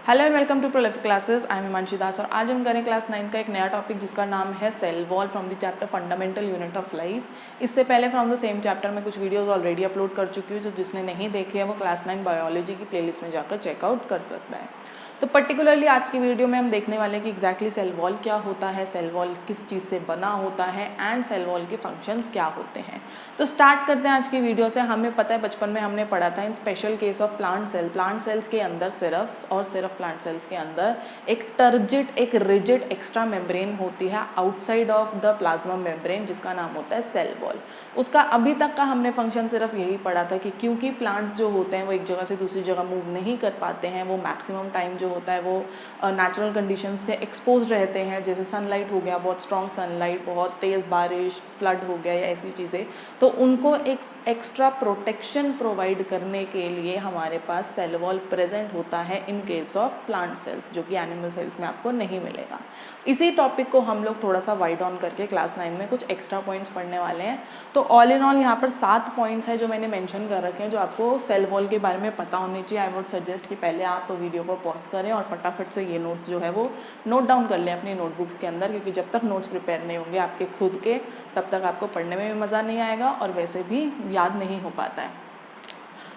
Hello and welcome to prolific classes. I am Himanshi Das और आज हम करें क्लास 9 का एक नया टॉपिक जिसका नाम है cell wall from the chapter fundamental unit of life. इससे पहले फ्रॉम द सेम चैप्टर में कुछ वीडियोस ऑलरेडी अपलोड कर चुकी हूँ, जो जिसने नहीं देखी है वो क्लास 9 बायोलॉजी की प्लेलिस्ट में जाकर चेकआउट कर सकता है। तो पर्टिकुलरली आज की वीडियो में हम देखने वाले हैं कि एग्जैक्टली सेल वॉल क्या होता है, सेल वॉल किस चीज़ से बना होता है एंड सेल वॉल के फंक्शंस क्या होते हैं। तो स्टार्ट करते हैं आज की वीडियो से। हमें पता है बचपन में हमने पढ़ा था in special case of plant cells के अंदर सिर्फ प्लांट सेल्स के अंदर एक टर्जिड एक रिजिड एक्स्ट्रा मेम्ब्रेन होती है outside of the plasma membrane, जिसका नाम होता है सेल वॉल। उसका अभी तक का हमने फंक्शन सिर्फ यही पढ़ा था कि क्योंकि प्लांट्स जो होते हैं वो एक जगह से दूसरी जगह मूव नहीं कर पाते हैं, वो मैक्सिमम टाइम जो होता है वो नेचुरल कंडीशंस से एक्सपोज रहते हैं, जैसे सनलाइट हो गया, बहुत स्ट्रॉन्ग सनलाइट, बहुत तेज़ बारिश, फ्लड हो गया या ऐसी चीज़ें, तो उनको एक एक्स्ट्रा प्रोटेक्शन प्रोवाइड करने के लिए हमारे पास सेल वॉल प्रेजेंट होता है in case of plant sales, जो कि एनिमल सेल्स में आपको नहीं मिलेगा। इसी टॉपिक को हम लोग थोड़ा सा वाइड ऑन करके क्लास 9 में कुछ एक्स्ट्रा पॉइंट्स पढ़ने वाले हैं। तो ऑल इन ऑल यहाँ पर 7 पॉइंट्स हैं जो मैंने मेंशन कर रखे हैं, जो आपको सेल वॉल के बारे में पता होने चाहिए। आई वुड सजेस्ट कि पहले आप वीडियो को पॉज करें और फटाफट से ये नोट्स जो है वो नोट डाउन कर लें अपनी नोटबुक्स के अंदर, क्योंकि जब तक नोट्स प्रिपेयर नहीं होंगे आपके खुद के, तब तक आपको पढ़ने में भी मज़ा नहीं आएगा और वैसे भी याद नहीं हो पाता है।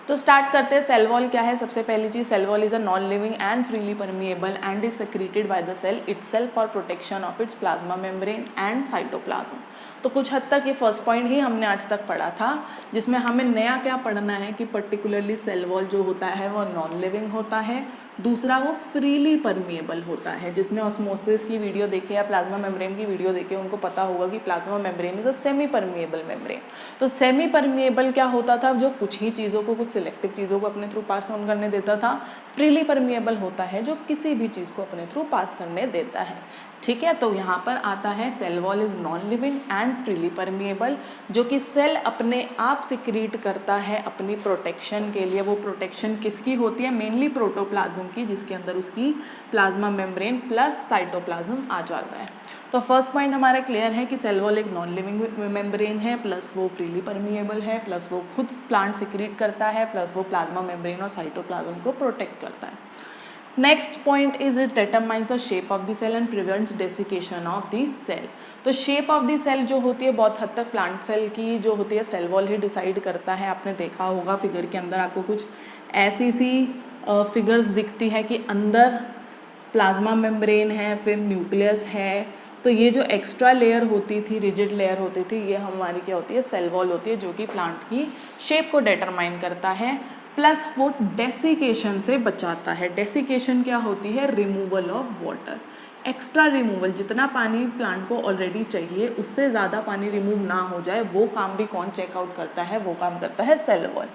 तो स्टार्ट करते हैं। सेल वॉल क्या है? सबसे पहली चीज़, cell wall is a non living and freely permeable and is secreted by the cell itself for protection of its plasma membrane and cytoplasm. तो कुछ हद तक ये फर्स्ट पॉइंट ही हमने आज तक पढ़ा था, जिसमें हमें नया क्या पढ़ना है कि पर्टिकुलरली सेल वॉल जो होता है वो नॉन लिविंग होता है, दूसरा वो फ्रीली परमिएबल होता है। जिसने ऑस्मोसिस की वीडियो देखी या प्लाज्मा मेम्ब्रेन की वीडियो देखी उनको पता होगा कि plasma membrane is a semi permeable membrane. तो सेमी परमिएबल क्या होता था? जो कुछ ही चीज़ों को, कुछ सिलेक्टिव चीज़ों को अपने थ्रू पास ऑन करने देता था। फ्रीली परमिएबल होता है जो किसी भी चीज़ को अपने थ्रू पास करने देता है। ठीक है, तो यहाँ पर आता है cell wall is non living and freely permeable, जो कि सेल अपने आप सिक्रीट करता है अपनी प्रोटेक्शन के लिए। वो प्रोटेक्शन किसकी होती है? मेनली प्रोटोप्लाज्म की, जिसके अंदर उसकी प्लाज्मा मेम्ब्रेन प्लस साइटोप्लाज्म आ जाता है। तो फर्स्ट पॉइंट हमारा क्लियर है कि सेल वॉल एक नॉन लिविंग मेम्ब्रेन है, प्लस वो फ्रीली परमिएबल है, प्लस वो खुद प्लांट सिक्रीट करता है, प्लस वो प्लाज्मा मेम्ब्रेन और साइटोप्लाज्म को प्रोटेक्ट करता है। Next point is it determines the shape of the cell and prevents desiccation of the cell. तो शेप ऑफ द सेल जो होती है बहुत हद तक प्लांट सेल की जो होती है सेल वॉल ही डिसाइड करता है। आपने देखा होगा फिगर के अंदर आपको कुछ ऐसी सी फिगर्स दिखती है कि अंदर प्लाज्मा मेम्ब्रेन है, फिर न्यूक्लियस है, तो ये जो एक्स्ट्रा लेयर होती थी, रिजिड लेयर होती थी, ये हमारी क्या होती है? सेल वॉल होती है, जो कि प्लांट की शेप को डिटरमाइन करता है। प्लस वो डेसिकेशन से बचाता है। डेसिकेशन क्या होती है? Removal of water, extra removal, जितना पानी प्लांट को ऑलरेडी चाहिए उससे ज़्यादा पानी रिमूव ना हो जाए, वो काम भी कौन चेकआउट करता है? वो काम करता है cell wall.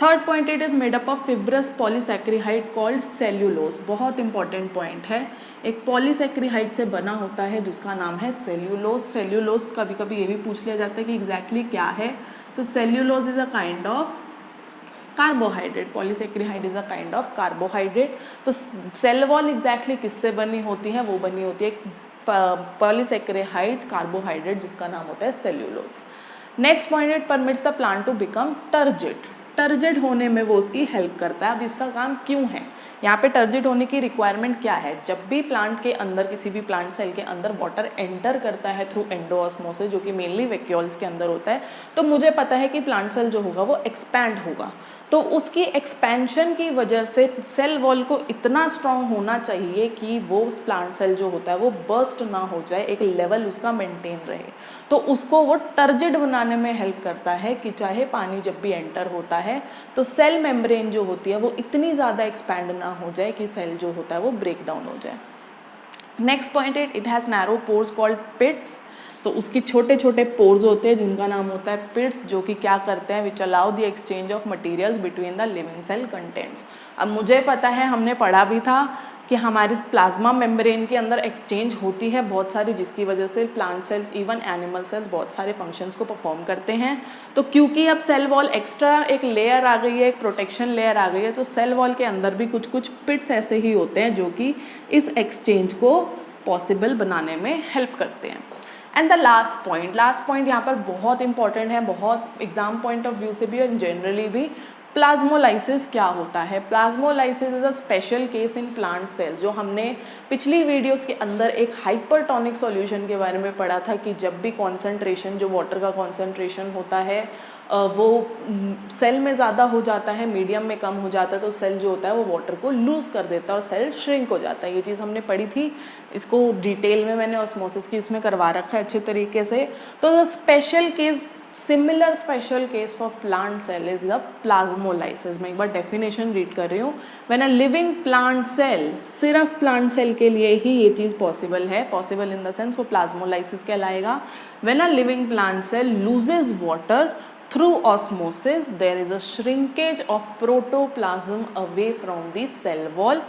Third point, it is made up of fibrous polysaccharide called cellulose. बहुत इंपॉर्टेंट पॉइंट है। एक पॉलीसैकेराइड से बना होता है जिसका नाम है सेल्यूलोज। सेल्यूलोज कभी कभी ये भी पूछ लिया जाता है कि एग्जैक्टली क्या है। तो cellulose is a kind of carbohydrate. Polysaccharide is a kind of carbohydrate. तो सेल वॉल एग्जैक्टली किससे बनी होती है? वो बनी होती है पॉलीसैकेराइड कार्बोहाइड्रेट, जिसका नाम होता है cellulose. Next point, it permits the plant to become turgid. Turgid होने में वो उसकी हेल्प करता है। अब इसका काम क्यों है? यहाँ पे टर्जिड होने की रिक्वायरमेंट क्या है? जब भी प्लांट के अंदर, किसी भी प्लांट सेल के अंदर वाटर एंटर करता है थ्रू एंडोऑस्मोसिस, जो कि मेनली वैक्यूल्स के अंदर होता है, तो मुझे पता है कि प्लांट सेल जो होगा वो एक्सपैंड होगा। तो उसकी एक्सपेंशन की वजह से सेल वॉल को इतना स्ट्रॉन्ग होना चाहिए कि वो प्लांट सेल जो होता है वो बर्स्ट ना हो जाए, एक लेवल उसका मेंटेन रहे। तो उसको वो टर्जिड बनाने में हेल्प करता है कि चाहे पानी जब भी एंटर होता है तो सेल मेम्ब्रेन जो होती है वो इतनी ज़्यादा एक्सपैंड ना हो जाए कि सेल जो होता है वो ब्रेक डाउन हो जाए। Next point, it has narrow pores called pits. तो उसके छोटे छोटे पोर्स होते हैं जिनका नाम होता है पिट्स, जो कि क्या करते हैं? Which allow the exchange of materials between the living cell contents. अब मुझे पता है, हमने पढ़ा भी था कि हमारी प्लाज्मा मेम्ब्रेन के अंदर एक्सचेंज होती है बहुत सारी, जिसकी वजह से plant cells, even animal cells बहुत सारे फंक्शंस को परफॉर्म करते हैं। तो क्योंकि अब सेल वॉल एक्स्ट्रा एक लेयर आ गई है, एक प्रोटेक्शन लेयर आ गई है, तो सेल वॉल के अंदर भी कुछ कुछ पिट्स ऐसे ही होते हैं जो कि इस एक्सचेंज को पॉसिबल बनाने में हेल्प करते हैं। एंड द लास्ट पॉइंट यहाँ पर बहुत इंपॉर्टेंट है, बहुत एग्जाम पॉइंट ऑफ व्यू से भी और जनरली भी। प्लाज्मोलाइसिस क्या होता है? Plasmolysis is a special case in plant cell. जो हमने पिछली वीडियोस के अंदर एक हाइपरटोनिक सॉल्यूशन के बारे में पढ़ा था कि जब भी कॉन्सेंट्रेशन, जो वाटर का कॉन्सेंट्रेशन होता है वो सेल में ज़्यादा हो जाता है, मीडियम में कम हो जाता है, तो सेल जो होता है वो वाटर को लूज़ कर देता है और सेल श्रिंक हो जाता है। ये चीज़ हमने पढ़ी थी, इसको डिटेल में मैंने ऑस्मोसिस की उसमें करवा रखा है अच्छे तरीके से। तो the special case, similar special case for plant cell is the plasmolysis. मैं एक बार डेफिनेशन रीड कर रही हूँ। When a living plant cell, सिर्फ प्लांट सेल के लिए ही ये चीज़ पॉसिबल है, पॉसिबल इन द सेंस वो प्लाज्मोलाइसिस कहलाएगा। When a living plant cell loses water through osmosis, there is a shrinkage of protoplasm away from the cell wall.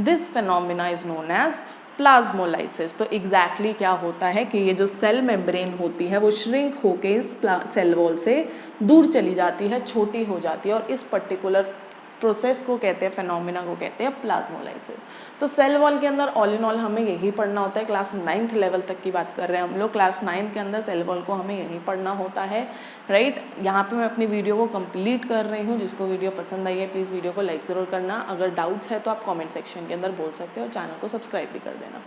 This phenomena is known as plasmolysis. तो exactly क्या होता है कि ये जो cell membrane होती है वो श्रिंक होके इस सेल वॉल से दूर चली जाती है, छोटी हो जाती है, और इस पर्टिकुलर प्रोसेस को कहते हैं, फेनोमेना को कहते हैं प्लाज्मोलाइसिस। तो सेल वॉल के अंदर ऑल इन ऑल हमें यही पढ़ना होता है। क्लास 9th लेवल तक की बात कर रहे हैं हम लोग। क्लास 9th के अंदर सेल वॉल को हमें यही पढ़ना होता है, राइट। यहाँ पे मैं अपनी वीडियो को कंप्लीट कर रही हूँ। जिसको वीडियो पसंद आई है प्लीज़ वीडियो को लाइक ज़रूर करना। अगर डाउट्स है तो आप कॉमेंट सेक्शन के अंदर बोल सकते हो, चैनल को सब्सक्राइब भी कर देना।